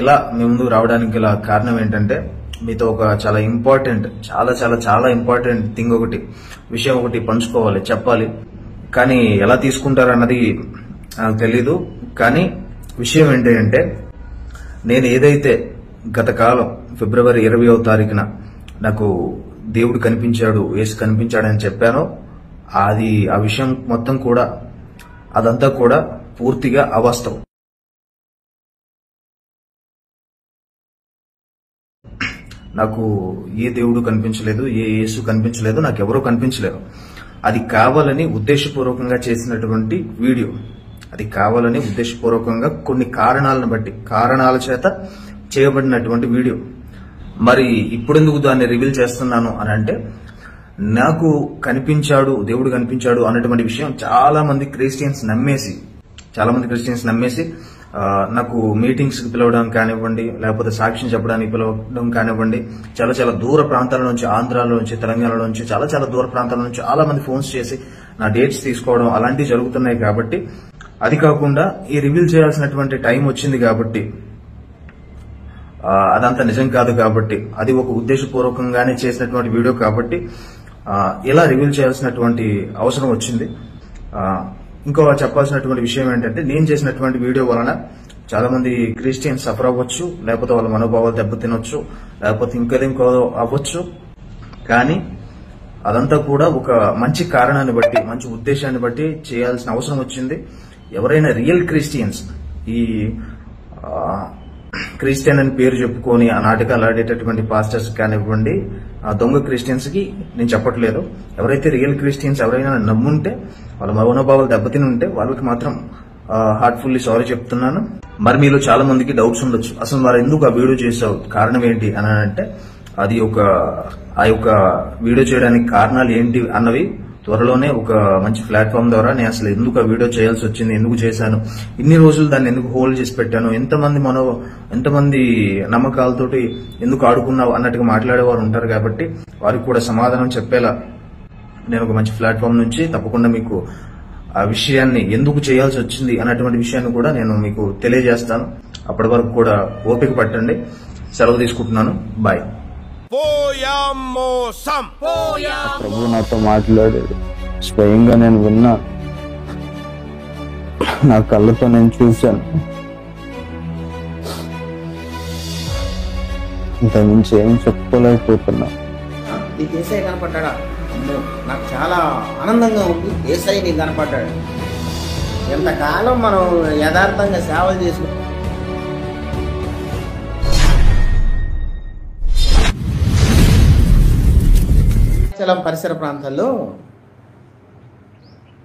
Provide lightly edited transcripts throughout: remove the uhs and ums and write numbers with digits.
ఇలా మీ ముందుకు రావడానికి గల కారణం ఏంటంటే మీతో ఒక చాలా ఇంపార్టెంట్ చాలా ఇంపార్టెంట్ థింగ్ విషయం ఒకటి పంచుకోవాలి, చెప్పాలి. కానీ ఎలా తీసుకుంటారన్నది నాకు తెలీదు. కానీ విషయం ఏంటంటే నేను ఏదైతే గత కాలం ఫిబ్రవరి 20వ తారీఖున నాకు దేవుడు కనిపించాడు, యేసు కనిపించాడని చెప్పానో ఆ విషయం మొత్తం కూడా అదంతా కూడా పూర్తిగా అవాస్తవం. నాకు ఏ దేవుడు కనిపించలేదు, ఏ యేసు కనిపించలేదు, నాకెవరూ కనిపించలేదు. అది కావాలని ఉద్దేశపూర్వకంగా చేసినటువంటి వీడియో. అది కావాలని ఉద్దేశపూర్వకంగా కొన్ని కారణాల చేత చేయబడినటువంటి వీడియో. మరి ఇప్పుడెందుకు దాన్ని రివీల్ చేస్తున్నాను అని అంటే, నాకు దేవుడు కనిపించాడు అన్నటువంటి విషయం చాలా మంది క్రిస్టియన్స్ నమ్మేసి నాకు మీటింగ్స్ కి పిలవడం కానివ్వండి, లేకపోతే సాక్ష్యం చెప్పడానికి పిలవడం కానివ్వండి, చాలా దూర ప్రాంతాల నుంచి, ఆంధ్రాలో నుంచి, తెలంగాణలో నుంచి, చాలా దూర ప్రాంతాల నుంచి చాలా మంది ఫోన్స్ చేసి నా డేట్స్ తీసుకోవడం అలాంటివి జరుగుతున్నాయి. కాబట్టి అది కాకుండా ఈ రివీల్ చేయాల్సినటువంటి టైం వచ్చింది కాబట్టి, అదంతా నిజం కాదు కాబట్టి, అది ఒక ఉద్దేశపూర్వకంగానే చేసినటువంటి వీడియో కాబట్టి ఇలా రివీల్ చేయాల్సినటువంటి అవసరం వచ్చింది. ఇంకో చెప్పాల్సినటువంటి విషయం ఏంటంటే, నేను చేసినటువంటి వీడియో వలన చాలా మంది క్రిస్టియన్స్ సఫర్ అవ్వచ్చు, లేకపోతే వాళ్ళ మనోభావాలు దెబ్బతినొచ్చు, లేకపోతే ఇంకో అవ్వచ్చు. కానీ అదంతా కూడా ఒక మంచి కారణాన్ని బట్టి, మంచి ఉద్దేశాన్ని బట్టి చేయాల్సిన అవసరం వచ్చింది. ఎవరైనా రియల్ క్రిస్టియన్స్, ఈ క్రిస్టియన్ అని పేరు చెప్పుకొని ఆ నాటకాలు ఆడేటటువంటి పాస్టర్స్ కానివ్వండి, దొంగ క్రిస్టియన్స్ కి నేను చెప్పట్లేదు. ఎవరైతే రియల్ క్రిస్టియన్స్ ఎవరైనా నమ్ముంటే, వాళ్ళ మనోభావాలు దెబ్బతిని ఉంటే వాళ్ళకి మాత్రం హార్ట్ఫుల్లీ సారీ చెప్తున్నాను. మరి మీలో చాలా మందికి డౌట్స్ ఉండొచ్చు, అసలు మరి ఎందుకు ఆ వీడియో చేసావు, కారణం ఏంటి అని అంటే, అది ఆ యొక్క వీడియో చేయడానికి కారణాలు ఏంటి అన్నవి త్వరలోనే ఒక మంచి ప్లాట్ఫామ్ ద్వారా నేను అసలు ఎందుకు ఆ వీడియో చేయాల్సి వచ్చింది, ఎందుకు చేశాను, ఇన్ని రోజులు దాన్ని ఎందుకు హోల్డ్ చేసి పెట్టాను, ఎంతమంది నమ్మకాలతోటి ఎందుకు ఆడుకున్నావు అన్నట్టుగా మాట్లాడేవారు ఉంటారు. కాబట్టి వారికి కూడా సమాధానం చెప్పేలా నేను ఒక మంచి ప్లాట్ఫామ్ నుంచి తప్పకుండా మీకు ఆ విషయాన్ని ఎందుకు చేయాల్సి వచ్చింది అన్నటువంటి విషయాన్ని కూడా నేను మీకు తెలియజేస్తాను. అప్పటి వరకు కూడా ఓపిక పట్టండి. సెలవు తీసుకుంటున్నాను. బాయ్. ప్రభు నాతో మాట్లాడాడు, స్వయంగా నేను విన్నా, నా కళ్ళతో నేను చూశాను. ఇంతకుమించి ఏం చెప్పుకోలేకపోతున్నా. నీకు ఏసై కనపడ్డా? నాకు చాలా ఆనందంగా ఉంది. ఏసై నీకు కనపడ్డాడు. ఎంతకాలం మనం యథార్థంగా సేవలు చేసుకుంటాం. పరిసర ప్రాంతాల్లో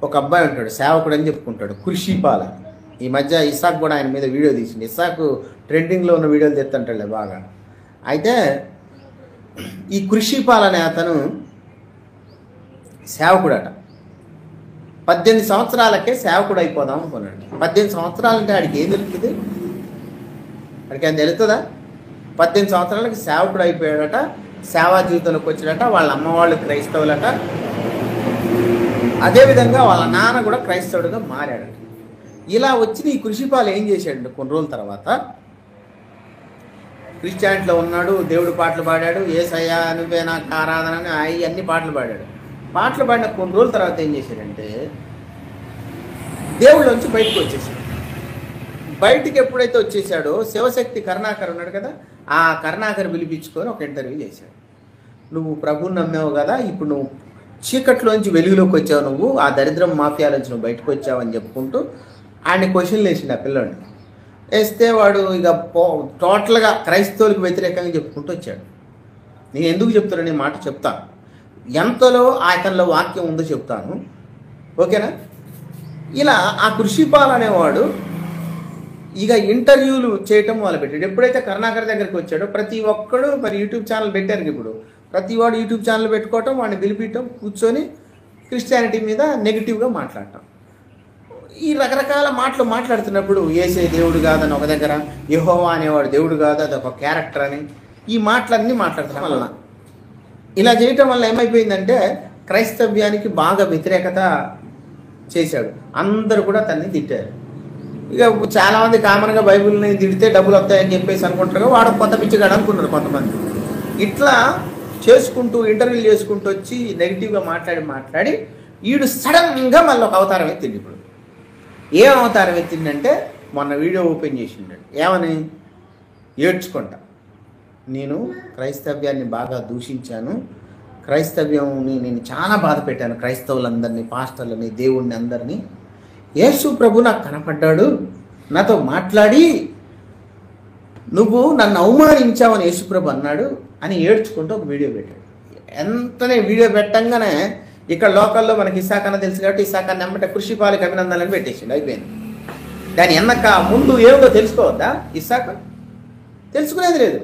ఒక అబ్బాయి ఉంటాడు, సేవకుడు అని చెప్పుకుంటాడు, కృషిపాల. ఈ మధ్య ఇసాక్ కూడా ఆయన మీద వీడియో తీసింది. ఇసాక్ ట్రెండింగ్లో ఉన్న వీడియోలు తెస్తుంటాడు బాగా. అయితే ఈ కృషిపాల అనే అతను సేవకుడట. 18 సంవత్సరాలకే సేవకుడు అయిపోదాం అనుకున్నాడు. 18 సంవత్సరాలంటే ఆడికి ఏం తెలుస్తుంది? ఆడికి ఏం తెలుస్తుందా? 18 సంవత్సరాలకి సేవకుడు అయిపోయాడట. సేవా జీవితంలోకి వచ్చాడట. వాళ్ళ అమ్మ వాళ్ళు క్రైస్తవులట. అదేవిధంగా వాళ్ళ నాన్న కూడా క్రైస్తవుడిగా మారాడట. ఇలా వచ్చిన ఈ కృషిపాలు ఏం చేశాడంటే, కొన్ని రోజుల తర్వాత క్రిస్టియానిటీలో ఉన్నాడు, దేవుడు పాటలు పాడాడు, యేసయ్యా నువ్వే నాకు ఆరాధన అని అన్ని పాటలు పాడాడు. పాటలు పాడిన కొన్ని రోజుల తర్వాత ఏం చేశాడంటే, దేవుళ్ళలోంచి బయటకు వచ్చేసాడు. బయటికి ఎప్పుడైతే వచ్చేసాడో శివశక్తి కరుణాకర్ ఉన్నాడు కదా, ఆ కరుణాకర్ పిలిపించుకొని ఒక ఇంటర్వ్యూ చేశాడు. నువ్వు ప్రభువుని నమ్మావు కదా, ఇప్పుడు నువ్వు చీకట్లోంచి వెలుగులోకి వచ్చావు, నువ్వు ఆ దరిద్రం మాఫియాలోంచి నువ్వు బయటకు వచ్చావు అని చెప్పుకుంటూ ఆయన క్వశ్చన్లు వేసిండు ఆ పిల్లోడిని. వేస్తే వాడు ఇక టోటల్గా క్రైస్తవులకు వ్యతిరేకంగా చెప్పుకుంటూ వచ్చాడు. నేను ఎందుకు చెప్తానని మాట చెప్తాను, ఎంతలో అతనిలో వాక్యం ఉందో చెప్తాను, ఓకేనా? ఇలా ఆ కృషిపాల్ అనేవాడు ఇక ఇంటర్వ్యూలు చేయటం మొదలుపెట్టాడు. ఎప్పుడైతే కరుణాకర్ దగ్గరికి వచ్చాడో ప్రతి ఒక్కడు మరి యూట్యూబ్ ఛానల్ పెట్టారు. ఇప్పుడు ప్రతి వాడు యూట్యూబ్ ఛానల్ పెట్టుకోవటం, వాడిని పిలిపించడం, కూర్చొని క్రిస్టియానిటీ మీద నెగిటివ్గా మాట్లాడటం. ఈ రకరకాల మాటలు మాట్లాడుతున్నప్పుడు యేసే దేవుడు కాదని ఒక దగ్గర, యెహోవా అనేవాడు దేవుడు కాదు, అది ఒక క్యారెక్టర్ అని ఈ మాటలన్నీ మాట్లాడటం వలన, ఇలా చేయటం వల్ల ఏమైపోయిందంటే క్రైస్తవ్యానికి బాగా వ్యతిరేకత చేశాడు. అందరూ కూడా తన్ని తిట్టారు. ఇక చాలామంది కామన్గా బైబిల్ని తిడితే డబ్బులు వస్తాయని చెప్పేసి అనుకుంటారు, వాడు కొత్త పిచ్చిగాడు అనుకున్నారు కొంతమంది. ఇట్లా చేసుకుంటూ ఇంటర్వ్యూలు చేసుకుంటూ వచ్చి నెగిటివ్గా మాట్లాడి వీడు సడన్గా మళ్ళీ ఒక అవతారం ఎత్తిండి. ఇప్పుడు ఏం అవతారం ఎత్తిండంటే మొన్న వీడియో ఓపెన్ చేసిండండి. ఏమని? ఏడ్చుకుంటా, నేను క్రైస్తవ్యాన్ని బాగా దూషించాను, క్రైస్తవ్యంని నేను చాలా బాధ పెట్టాను, క్రైస్తవులందరినీ, పాస్టర్లని, దేవుణ్ణి అందరినీ. యేసు ప్రభు నాకు కనపడ్డాడు, నాతో మాట్లాడి నువ్వు నన్ను అవమానించావని యేసు ప్రభు అన్నాడు అని ఏడ్చుకుంటూ ఒక వీడియో పెట్టాడు. ఎంతనే వీడియో పెట్టంగానే ఇక్కడ లోకల్లో మనకి ఇసాకన్న తెలుసు కాబట్టి ఇసాకన్న వెంబట కృషిపాలకి అభినందనని పెట్టేసిండు, అయిపోయింది. దాని వెనక ముందు ఏమిటో తెలుసుకోవద్దా? ఇసాక తెలుసుకునేది లేదు.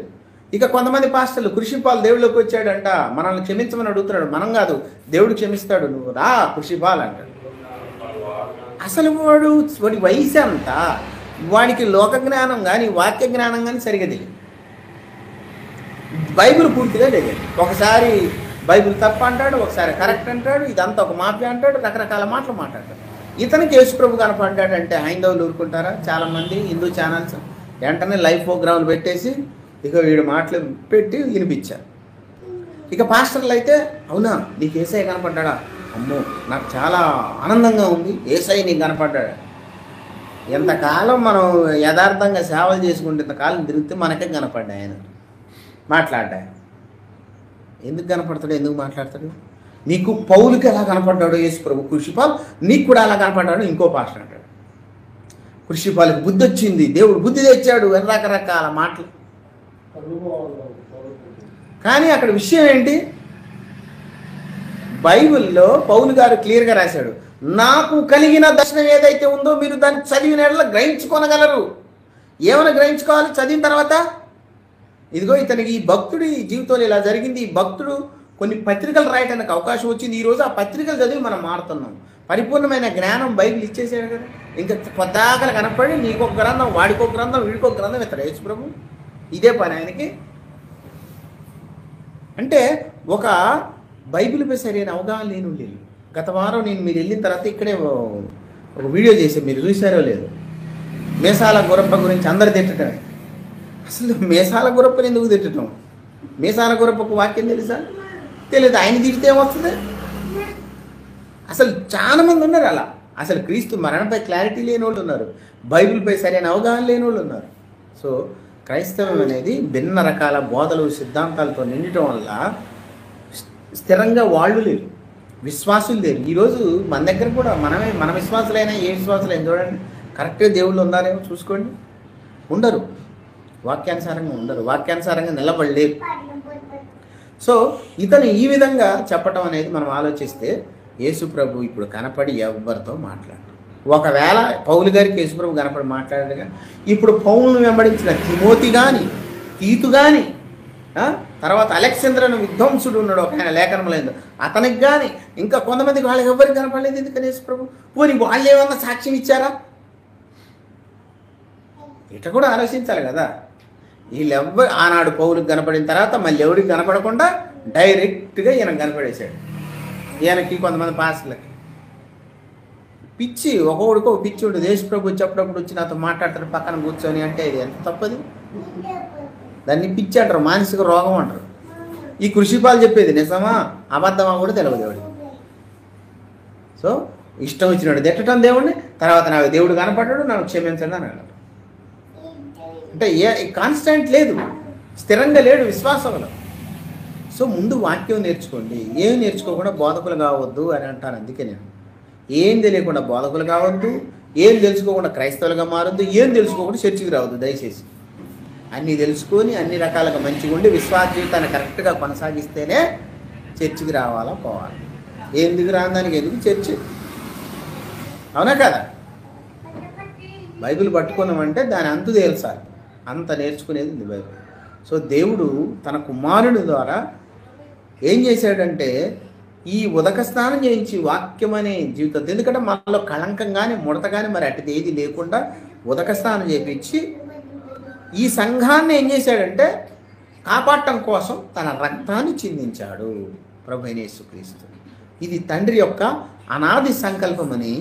ఇక కొంతమంది పాస్టర్లు కృషిపాలు దేవుళ్ళకి వచ్చాడంట, మనల్ని క్షమించమని అడుగుతున్నాడు. మనం కాదు, దేవుడు క్షమిస్తాడు, నువ్వు రా కృషిపాల్ అంటాడు. అసలు వాడి వయసు అంతా, వాడికి లోక జ్ఞానం కానీ వాక్య జ్ఞానం కానీ సరిగా తెలియదు, బైబిల్ పూర్తిగా తెలియదు. ఒకసారి బైబిల్ తప్ప అంటాడు, ఒకసారి కరెక్ట్ అంటాడు, ఇదంతా ఒక మాఫియా అంటాడు, రకరకాల మాటలు మాట్లాడతాడు. ఇతనికి యేసు ప్రభు కనపడ్డాడంటే హైందవులు ఊరుకుంటారా? చాలామంది హిందూ ఛానల్స్ వెంటనే లైవ్ ప్రోగ్రాములు పెట్టేసి ఇక వీడు మాటలు పెట్టి వినిపించారు. ఇక పాస్టర్లు అయితే, అవునా నీకు యేసయ్య కనపడ్డా? అమ్మో నాకు చాలా ఆనందంగా ఉంది, యేసయ్య నీకు కనపడ్డాడు. ఎంతకాలం మనం యథార్థంగా సేవలు చేసుకుంటే ఇంతకాలం తిరిగితే మనకే కనపడ్డా ఆయన మాట్లాడ్డా. ఎందుకు కనపడతాడు? ఎందుకు మాట్లాడతాడు? నీకు పౌలుకి ఎలా కనపడ్డాడు యేసు ప్రభు, కృషిపాల్ నీకు కూడా అలా కనపడ్డాడు ఇంకో పాస్టర్ అంటాడు. కృషిపాలకు బుద్ధి వచ్చింది, దేవుడు బుద్ధి తెచ్చాడు, రకరకాల మాటలు. కానీ అక్కడ విషయం ఏంటి? బైబిల్లో పౌలు గారు క్లియర్గా రాశాడు, నాకు కలిగిన దర్శనం ఏదైతే ఉందో మీరు దాన్ని చదివిన ఎడల గ్రహించుకోనగలరు. ఏమైనా గ్రహించుకోవాలి చదివిన తర్వాత? ఇదిగో ఇతనికి ఈ భక్తుడి జీవితంలో ఇలా జరిగింది, ఈ భక్తుడు కొన్ని పత్రికలు రాయటానికి అవకాశం వచ్చింది, ఈరోజు ఆ పత్రికలు చదివి మనం మారుతున్నాం. పరిపూర్ణమైన జ్ఞానం బైబిల్ ఇచ్చేసాడు కదా. ఇంకా కొత్తగా కనపడి నీకొక గ్రంథం, వాడికొక గ్రంథం, వీడికొక గ్రంథం ఇస్తాడు యేసు ప్రభు. ఇదే పని ఆయనకి. అంటే ఒక బైబిల్పై సరైన అవగాహన లేని ఉండేది. గత వారం మీరు వెళ్ళిన తర్వాత ఇక్కడే ఒక వీడియో చేశాను, మీరు చూసారో లేదు, మేసాల గురప్ప గురించి అందరు తిట్టడమే. అసలు మేసాల గురప్పని ఎందుకు తిట్టడం? మేసాల గురప్పకు వాక్యం తెలుసా? తెలియదు. ఆయన తిడితే ఏమొస్తుంది? అసలు చాలా మంది ఉన్నారు అలా. అసలు క్రీస్తు మరణంపై క్లారిటీ లేని వాళ్ళు ఉన్నారు, బైబిల్పై సరైన అవగాహన లేని వాళ్ళు ఉన్నారు. సో క్రైస్తవం అనేది భిన్న రకాల బోధలు, సిద్ధాంతాలతో నిండటం వల్ల స్థిరంగా వాళ్ళు లేరు, విశ్వాసులు లేరు. ఈరోజు మన దగ్గర కూడా మన విశ్వాసులైనా ఏ విశ్వాసులైనా చూడండి, కరెక్ట్గా దేవుళ్ళు ఉన్నారేమో చూసుకోండి, ఉండరు. వాక్యానుసారంగా ఉండరు, వాక్యానుసారంగా నిలబడలేరు. సో ఇతను ఈ విధంగా చెప్పటం అనేది మనం ఆలోచిస్తే యేసు ప్రభు ఇప్పుడు కనపడి ఎవరితో మాట్లాడు. ఒకవేళ పౌలు గారికి యేసు ప్రభు కనపడి మాట్లాడగా, ఇప్పుడు పౌలును వెంబడించిన తిమోతి కానీ, తీతు కానీ, తర్వాత అలెగ్జాంద్రను విధ్వంసుడు ఉన్నాడు ఒక ఆయన లేఖనంలో, అతనికి కానీ, ఇంకా కొంతమందికి వాళ్ళకి ఎవరికి కనపడలేదు. ఎందుకని యేసు ప్రభు? పోనీ వాళ్ళు ఏమన్నా సాక్ష్యం ఇచ్చారా? ఇట కూడా ఆలోచించాలి కదా. వీళ్ళెవ్వరు ఆనాడు పౌరుకి కనపడిన తర్వాత మళ్ళీ ఎవరికి కనపడకుండా డైరెక్ట్గా ఈయన కనపడేశాడు. ఈయనకి కొంతమంది పాస్టర్లకి పిచ్చి, ఒక్కొక్కడికి ఒక పిచ్చి ఉంటుంది. యేసు ప్రభు వచ్చేటప్పుడు వచ్చి నాతో మాట్లాడతాడు పక్కన కూర్చొని అంటే ఇది ఎంత తప్పది? దాన్ని పిచ్చి అంటారు, మానసిక రోగం అంటారు. ఈ కృషిపాలు చెప్పేది నిజమా అబద్ధమా కూడా తెలియదు దేవుడికి. సో ఇష్టం వచ్చినాడు తిట్టడం దేవుడిని, తర్వాత నాకు దేవుడు కనపడ్డాడు, నాకు క్షమించండి అని అన్నాడు. అంటే కాన్స్టెంట్ లేదు, స్థిరంగా లేడు విశ్వాసంలో. సో ముందు వాక్యం నేర్చుకోండి. ఏం నేర్చుకోకుండా బోధకులు కావద్దు అని అంటాను. అందుకే నేను ఏం తెలియకుండా బోధకులు కావద్దు, ఏం తెలుసుకోకుండా క్రైస్తవులుగా మారద్దు, ఏం తెలుసుకోకుండా చర్చికి రావద్దు దయచేసి. అన్నీ తెలుసుకొని అన్ని రకాలుగా మంచిగా ఉండి విశ్వాస జీవితాన్ని కరెక్ట్గా కొనసాగిస్తేనే చర్చికి రావాలా, పోవాలి. ఎందుకు రాదానికి ఎందుకు చర్చి? అవునా కదా? బైబిల్ పట్టుకున్నామంటే దాని అంతు తేల్చాలి, అంత నేర్చుకునేది ఉంది బైబిల్. సో దేవుడు తన కుమారుని ద్వారా ఏం చేశాడంటే ఈ ఉదక స్నానం చేయించి వాక్యం అనే జీవితం, ఎందుకంటే మనలో కళంకం కానీ ముడత కానీ మరి అటుది ఏది లేకుండా ఉదక స్నానం చేయించి ఈ సంఘాన్ని ఏం చేశాడంటే కాపాడటం కోసం తన రక్తాన్ని చిందించాడు ప్రభు అయిన యేసుక్రీస్తు. ఇది తండ్రి యొక్క అనాది సంకల్పమని